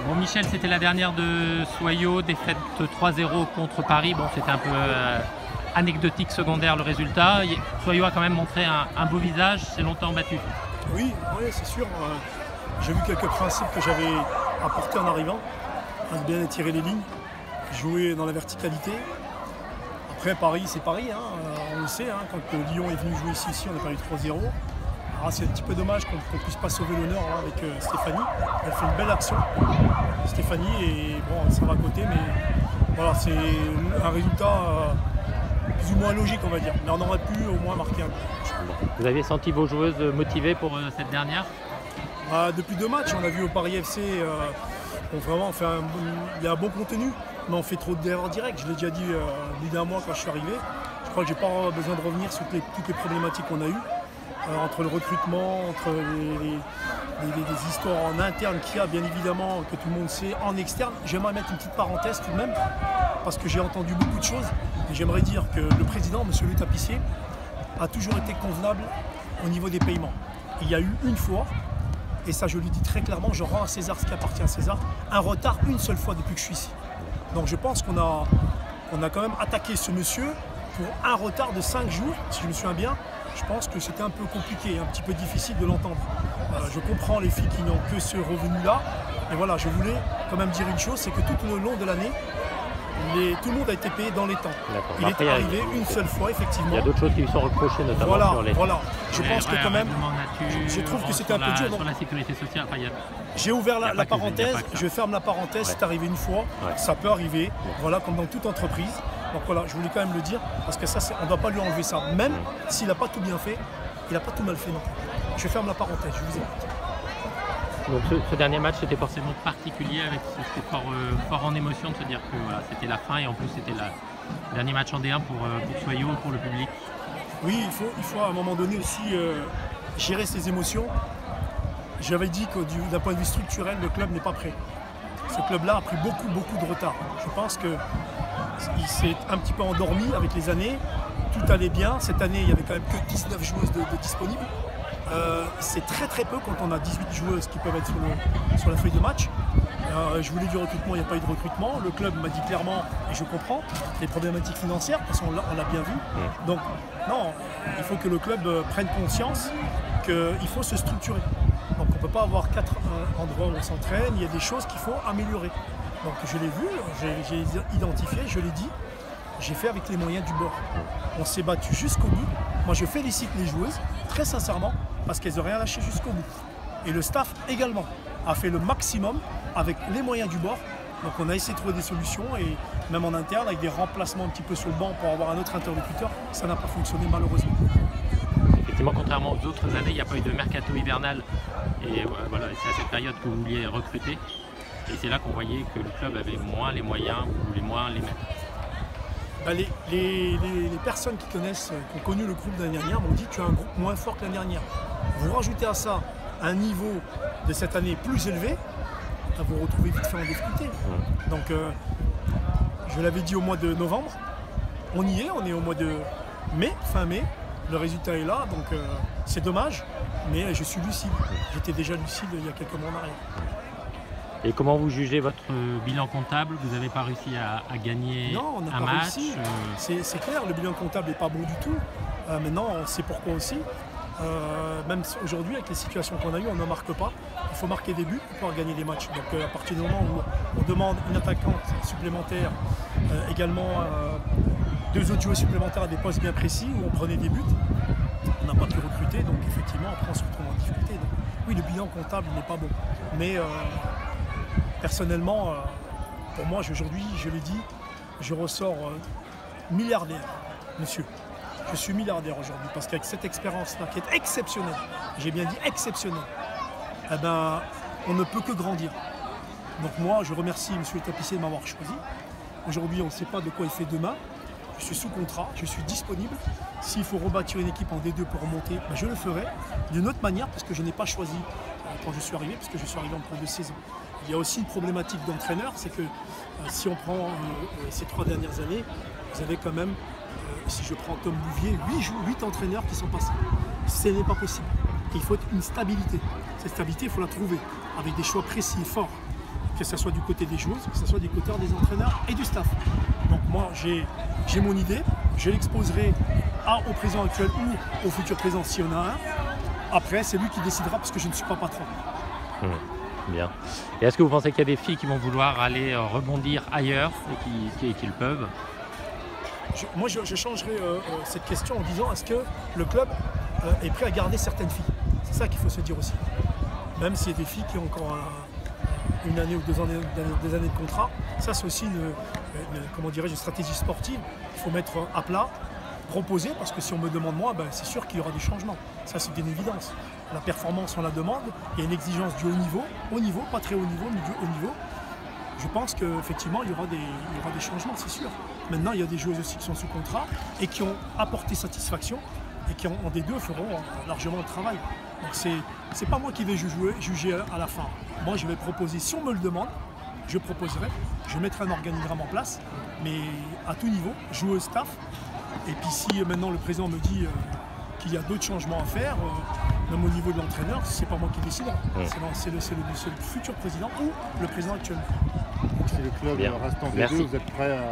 Bon Michel, c'était la dernière de Soyaux, défaite 3-0 contre Paris. Bon, c'était un peu anecdotique secondaire le résultat. Soyaux a quand même montré un beau visage, c'est longtemps battu. Oui, c'est sûr. J'ai vu quelques principes que j'avais apportés en arrivant. Bien étirer les lignes, jouer dans la verticalité. Après Paris, c'est Paris, on le sait, quand Lyon est venu jouer ici, on a perdu 3-0. C'est un petit peu dommage qu'on ne puisse pas sauver l'honneur avec Stéphanie. Elle fait une belle action, Stéphanie, et bon, ça va à côté, mais voilà, c'est un résultat plus ou moins logique, on va dire. Mais on aurait pu au moins marquer un but. Vous avez senti vos joueuses motivées pour cette dernière? Depuis 2 matchs, on a vu au Paris FC, vraiment, il y a un bon contenu, mais on fait trop d'erreurs directes. Je l'ai déjà dit au bout d'un mois quand je suis arrivé. Je crois que je n'ai pas besoin de revenir sur toutes les problématiques qu'on a eues. Entre le recrutement, entre les histoires en interne qu'il y a, bien évidemment, que tout le monde sait, en externe. J'aimerais mettre une petite parenthèse tout de même, parce que j'ai entendu beaucoup de choses, et j'aimerais dire que le président, M. Le Tapissier, a toujours été convenable au niveau des paiements. Il y a eu une fois, et ça je lui dis très clairement, je rends à César ce qui appartient à César, un retard une seule fois depuis que je suis ici. Donc je pense qu'on a quand même attaqué ce monsieur pour un retard de 5 jours, si je me souviens bien. Je pense que c'était un peu compliqué, un petit peu difficile de l'entendre. Je comprends les filles qui n'ont que ce revenu-là. Et voilà, je voulais quand même dire une chose, c'est que tout le long de l'année, tout le monde a été payé dans les temps. Il est arrivé une seule fois, effectivement. Il y a d'autres choses qui lui sont reprochées, notamment sur les... Voilà, je pense que quand même, je trouve que c'était un peu dur. Sur la sécurité sociale, j'ai ouvert la parenthèse, je ferme la parenthèse, c'est arrivé une fois, ça peut arriver, voilà, comme dans toute entreprise. Donc voilà, je voulais quand même le dire, parce que ça, on ne doit pas lui enlever ça. Même s'il n'a pas tout bien fait, il n'a pas tout mal fait non plus. Je ferme la parenthèse, je vous écoute. Donc ce dernier match, c'était forcément particulier, c'était fort en émotion de se dire que voilà, c'était la fin, et en plus c'était le dernier match en D1 pour Soyaux, pour le public. Oui, il faut à un moment donné aussi gérer ses émotions. J'avais dit que d'un point de vue structurel, le club n'est pas prêt. Ce club-là a pris beaucoup de retard. Je pense qu'il s'est un petit peu endormi avec les années. Tout allait bien. Cette année, il n'y avait quand même que 19 joueuses de disponibles. C'est très peu quand on a 18 joueuses qui peuvent être sur la feuille de match. Je voulais du recrutement, il n'y a pas eu de recrutement. Le club m'a dit clairement, et je comprends, les problématiques financières, parce qu'on l'a bien vu. Donc non, il faut que le club prenne conscience qu'il faut se structurer. Donc on ne peut pas avoir 4 endroits où on s'entraîne, il y a des choses qu'il faut améliorer. Donc je l'ai vu, j'ai identifié, je l'ai dit, j'ai fait avec les moyens du bord. On s'est battu jusqu'au bout. Moi je félicite les joueuses, très sincèrement, parce qu'elles n'ont rien lâché jusqu'au bout. Et le staff également a fait le maximum avec les moyens du bord. Donc on a essayé de trouver des solutions, et même en interne, avec des remplacements un petit peu sur le banc pour avoir un autre interlocuteur, ça n'a pas fonctionné malheureusement. Effectivement, contrairement aux autres années, il n'y a pas eu de mercato hivernal, et voilà, c'est à cette période que vous vouliez recruter, et c'est là qu'on voyait que le club avait moins les moyens, vous voulez moins les mettre. Les personnes qui connaissent, qui ont connu le groupe de l'année dernière m'ont dit que tu as un groupe moins fort que l'année dernière. Vous rajoutez à ça un niveau de cette année plus élevé, vous vous retrouvez vite fait en difficulté. Donc je l'avais dit au mois de novembre, on y est, on est au mois de mai, fin mai. Le résultat est là, donc c'est dommage, mais je suis lucide. J'étais déjà lucide il y a quelques mois en arrière. Et comment vous jugez votre bilan comptable? Vous n'avez pas réussi à gagner un match? C'est clair, le bilan comptable n'est pas bon du tout. Maintenant, on sait pourquoi aussi. Même aujourd'hui, avec les situations qu'on a eues, on ne marque pas. Il faut marquer des buts pour pouvoir gagner des matchs. Donc à partir du moment où on demande une attaquante supplémentaire, également 2 autres joueurs supplémentaires à des postes bien précis où on prenait des buts, on n'a pas pu recruter, donc effectivement après on se retrouve en difficulté. Donc, oui, le bilan comptable n'est pas bon. Mais personnellement, pour moi aujourd'hui, je l'ai dit, je ressors milliardaire, monsieur. Je suis milliardaire aujourd'hui parce qu'avec cette expérience-là qui est exceptionnelle, j'ai bien dit exceptionnelle, eh ben, on ne peut que grandir. Donc moi, je remercie M. Le Tapissier de m'avoir choisi. Aujourd'hui, on ne sait pas de quoi il fait demain. Je suis sous contrat, je suis disponible. S'il faut rebâtir une équipe en D2 pour remonter, ben je le ferai d'une autre manière parce que je n'ai pas choisi quand je suis arrivé, parce que je suis arrivé en cours de saison. Il y a aussi une problématique d'entraîneur, c'est que si on prend ces 3 dernières années, vous avez quand même, si je prends Tom Bouvier, 8 entraîneurs qui sont passés. Ce n'est pas possible. Il faut une stabilité. Cette stabilité, il faut la trouver avec des choix précis et forts. que ce soit du côté des joueuses, que ce soit du côté des entraîneurs et du staff. Donc moi, j'ai mon idée, je l'exposerai au président actuel ou au futur président s'il y en a un. Après, c'est lui qui décidera parce que je ne suis pas patron. Bien. Et est-ce que vous pensez qu'il y a des filles qui vont vouloir aller rebondir ailleurs et qui le peuvent? Moi, je changerai cette question en disant est-ce que le club est prêt à garder certaines filles? C'est ça qu'il faut se dire aussi. Même s'il y a des filles qui ont encore une année ou des années de contrat, ça c'est aussi une stratégie sportive. Il faut mettre à plat, proposer, parce que si on me demande moi, c'est sûr qu'il y aura des changements. Ça c'est une évidence. La performance, on la demande, il y a une exigence du haut niveau, pas très haut niveau, mais du haut niveau. Je pense qu'effectivement, il y aura des changements, c'est sûr. Maintenant, il y a des joueuses aussi qui sont sous contrat et qui ont apporté satisfaction et qui, en des deux, feront largement le travail. Donc, c'est pas moi qui vais juger à la fin. Moi, je vais proposer, si on me le demande, je proposerai, je mettrai un organigramme en place, mais à tout niveau, joueur, staff. Et puis, si maintenant le président me dit qu'il y a d'autres changements à faire, même au niveau de l'entraîneur, c'est pas moi qui décidera. C'est le futur président ou le président actuel. Si le club reste en V2, vous êtes prêt à...